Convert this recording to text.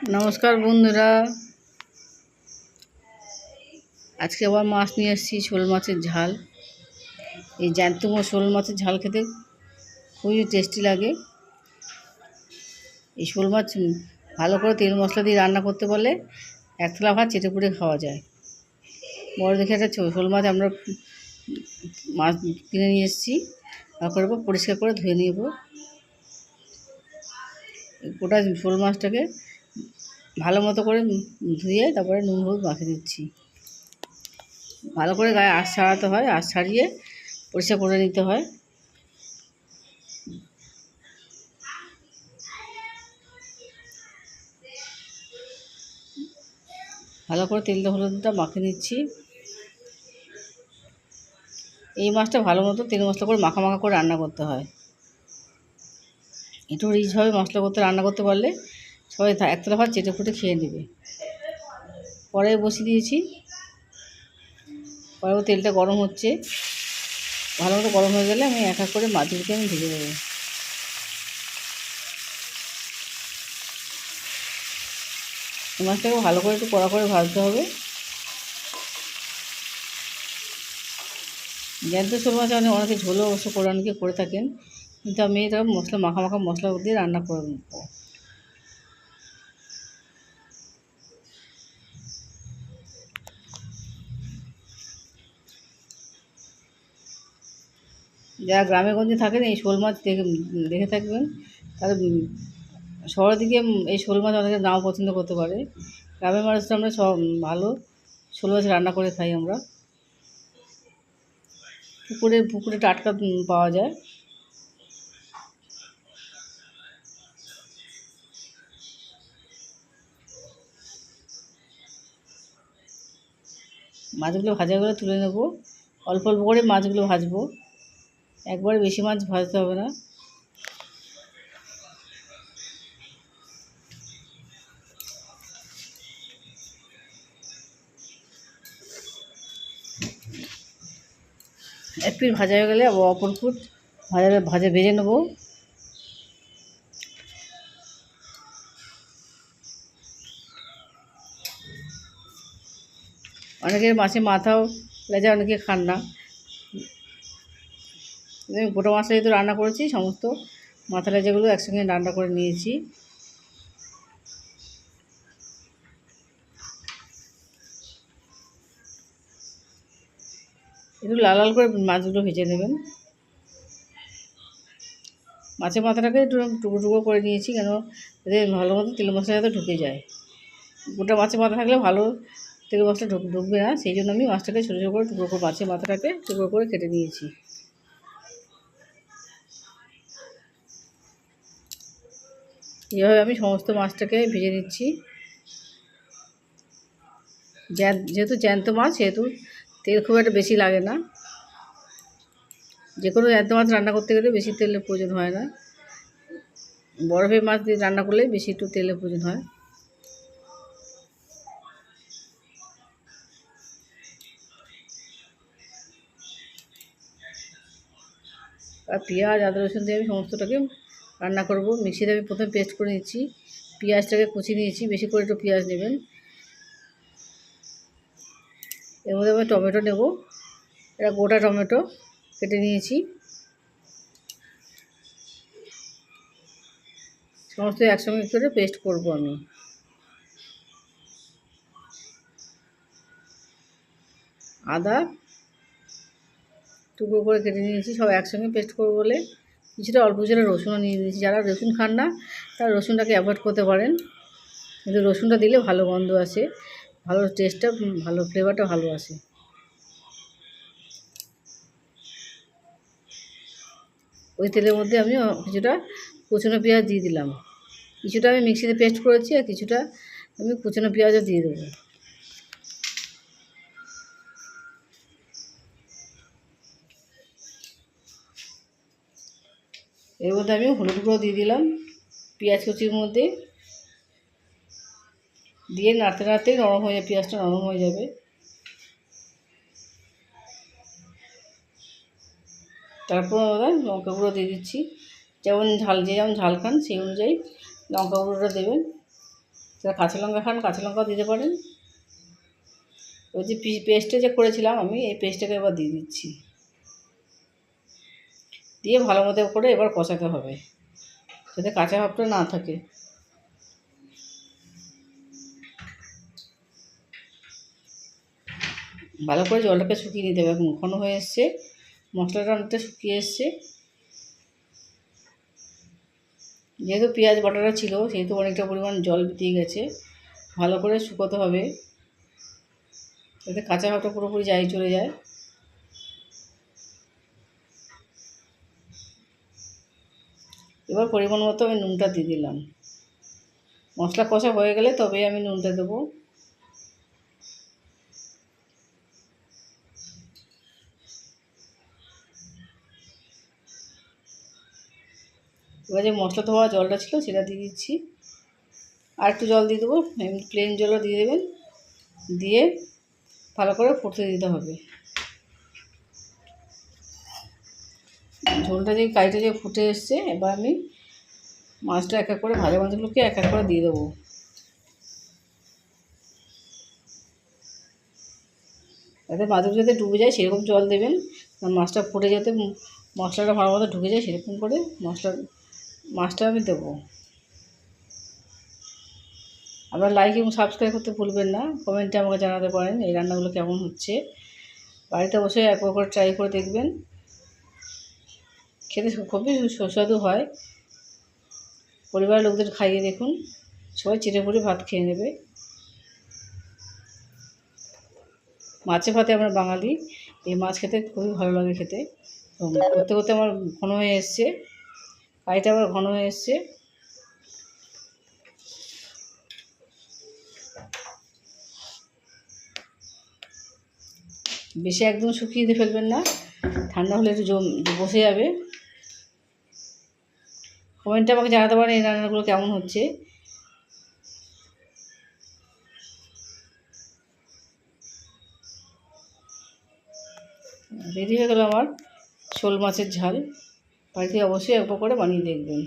নমস্কার বন্ধুরা, আজকে আবার মাছ নিয়ে এসেছি, শোল মাছের ঝাল। এই জ্যান্ত শোল মাছের ঝাল খেতে খুবই টেস্টি লাগে। এই শোল মাছ ভালো করে তেল মশলা দিয়ে রান্না করতে পারলে এক থালা ভাত চেটে পুটে খাওয়া যায়। বড় দেখে একটা শোল মাছ আমরা মাছ কিনে নিয়ে এসেছি। ভালো করে পরিষ্কার করে ধুয়ে নেব। গোটা শোল মাছটাকে ভালো মতো করে ধুয়ে তারপরে নুন হলুদ মাখিয়ে দিচ্ছি। ভালো করে গায়ে আঁশ ছাড়াতে হয়, আঁশ ছাড়িয়ে পরিষ্কার করে নিতে হয়। ভালো করে তেলটা হলুদটা মাখিয়ে নিচ্ছি। এই মাছটা ভালো মতো তেল মশলা করে মাখা মাখা করে রান্না করতে হয়। একটু রিচভাবে মশলা করতে রান্না করতে পারলে সবাই একতলা ভাত চেটে ফুটে খেয়ে নেবে। পরে বসিয়ে দিয়েছি, পরে তেলটা গরম হচ্ছে। ভালো মতো গরম হয়ে গেলে আমি এক এক করে মাছগুলোকে আমি ভেজে দেবো। এই মাছটাকে ভালো করে একটু কড়া করে ভাজতে হবে। জ্যান্ত শোল মাছ অনেকে ঝোলও অবশ্য করে অনেকে করে থাকেন, কিন্তু আমি এটা মশলা মাখা মাখা মশলা দিয়ে রান্না করে নেবো। যারা গ্রামে গঞ্জে থাকেন এই শোল মাছ দেখে থাকবেন, তাদের শহরের দিকে এই শোল মাছ অনেকে নাও পছন্দ করতে পারে। গ্রামের মানুষরা আমরা সব ভালো শোল মাছ রান্না করে খাই। আমরা পুকুরে টাটকা পাওয়া যায়। মাছগুলো ভাজা করে তুলে নেব। অল্প অল্প করে মাছগুলো ভাজবো, একবারে বেশি মাছ ভাজতে হবে না। এক পিঠ ভাজা হয়ে গেলে অপর পিঠ ভাজা ভেজে নেবো। অনেকের মাছের মাথাও লেজা অনেকে খান না। আমি গোটা মাছটা যেহেতু রান্না করেছি, সমস্ত মাথা লেজাগুলো একসঙ্গে রান্না করে নিয়েছি। একটু লাল লাল করে মাছগুলো ভেজে নেবেন। মাছের মাথাটাকে একটু টুকরো টুকরো করে নিয়েছি, কেন এতে ভালো মতো তেল মশলা যাতে ঢুকে যায়। গোটা মাছের মাথা থাকলে ভালো তেল মশলা ঢুকবে না, সেই জন্য আমি মাছটাকে ছোটো ছোটো করে টুকরো করে মাছের মাথাটাকে টুকরো করে কেটে নিয়েছি। এইভাবে আমি সমস্ত মাছটাকে ভেজে নিচ্ছি। যেহেতু জ্যান্ত মাছ, সেহেতু তেল খুব একটা বেশি লাগে না। যে কোনো জ্যান্ত মাছ রান্না করতে গেলে বেশি তেলের প্রয়োজন হয় না। বরফের মাছ দিয়ে রান্না করলে বেশি একটু তেলের প্রয়োজন হয়। আর পেঁয়াজ আদা রসুন দিয়ে আমি সমস্তটাকে রান্না করব। মিক্সিতে আমি প্রথমে পেস্ট করে নিচ্ছি। পেঁয়াজটাকে কুচিয়ে নিয়েছি, বেশি করে একটু পেঁয়াজ নেবেন। এর মধ্যে আমি টমেটো নেব, এটা গোটা টমেটো কেটে নিয়েছি। সমস্ত একসঙ্গে করে পেস্ট করব আমি। আদা টুকরো করে কেটে নিয়েছি, সব একসঙ্গে পেস্ট করবো বলে কিছুটা অল্প কিছুটা রসুনও নিয়ে নিয়েছি। যারা রসুন খান না তারা রসুনটাকে অ্যাভয়েড করতে পারেন, কিন্তু রসুনটা দিলে ভালো গন্ধ আসে, ভালো টেস্টটা ভালো, ফ্লেভারটা ভালো আসে। ওই তেলের মধ্যে আমি কিছুটা কুচনো পেঁয়াজ দিয়ে দিলাম। কিছুটা আমি মিক্সিতে পেস্ট করেছি, আর কিছুটা আমি কুচনো পেঁয়াজও দিয়ে দেবো। এর মধ্যে আমি হলুদ গুঁড়ো দিয়ে দিলাম পেঁয়াজ কুচির মধ্যে, দিয়ে নাড়তে নাড়তে নরম হয়ে যাবে, পেঁয়াজটা নরম হয়ে যাবে। তারপর আমরা লঙ্কা গুঁড়ো দিয়ে দিচ্ছি। যেমন ঝাল খান সেই অনুযায়ী লঙ্কা গুঁড়োটা দেবেন। যারা কাঁচা লঙ্কা খান কাঁচা লঙ্কাও দিতে পারেন। ওই যে পেস্টটা যে করেছিলাম আমি, এই পেস্টটাকে এবার দিয়ে দিচ্ছি, দিয়ে ভালো মতো করে এবার কষাতে হবে যাতে কাঁচা ভাবটা না থাকে। ভালো করে জলটাকে শুকিয়ে নিতে হবে। এখন ঘন হয়ে এসছে, মশলাটা অনেকটা শুকিয়ে এসছে। যেহেতু পেঁয়াজ বাটাটা ছিল সেহেতু অনেকটা পরিমাণ জল দিয়ে গেছে। ভালো করে শুকোতে হবে যাতে কাঁচা ভাবটা পুরোপুরি চলে যায়। এবার পরিমাণ মতো আমি নুনটা দিয়ে দিলাম। মশলা কষা হয়ে গেলে তবেই আমি নুনটা দেবো। এবার যে মশলা ধোয়া জলটা ছিল সেটা দিয়ে দিচ্ছি, আর একটু জল দিয়ে দেবো, প্লেন জলও দিয়ে দেবেন, দিয়ে ভালো করে ফুটতে দিতে হবে। ঝোলটা যে কাইটা যে ফুটে এসছে, এবার আমি মাছটা এক এক করে ভাজা মাছগুলোকে এক এক করে দিয়ে দেবো। যাতে মাছগুলো যাতে ডুবে যায় সেরকম জল দেবেন, মাছটা ফুটে যাতে মশলাটা ভালো মতো ঢুকে যায় সেরকম করে মাছটা আমি দেবো। আপনারা লাইক এবং সাবস্ক্রাইব করতে ভুলবেন না। কমেন্টে আমাকে জানাতে পারেন এই রান্নাগুলো কেমন হচ্ছে। বাড়িতে অবশ্যই একবার করে ট্রাই করে দেখবেন, খেতে খুবই সুস্বাদু হয়। পরিবারের লোকদের খাইয়ে দেখুন, সবাই চিড়েপুড়ে ভাত খেয়ে নেবে। মাছে ভাতে আমরা বাঙালি, এই মাছ খেতে খুবই ভালো লাগে খেতে। তো করতে করতে আমার ঘন হয়ে এসছে, কাইটা আবার ঘন হয়ে এসছে। বেশি একদম শুকিয়ে দিয়ে ফেলবেন না, ঠান্ডা হলে একটু বসে যাবে। কমেন্টে আমাকে জানাতে পারেন এই রান্নাগুলো কেমন হচ্ছে। রেডি হয়ে গেল আমার শোল মাছের ঝাল। বাড়িতে অবশ্যই একবার করে বানিয়ে দেখবেন।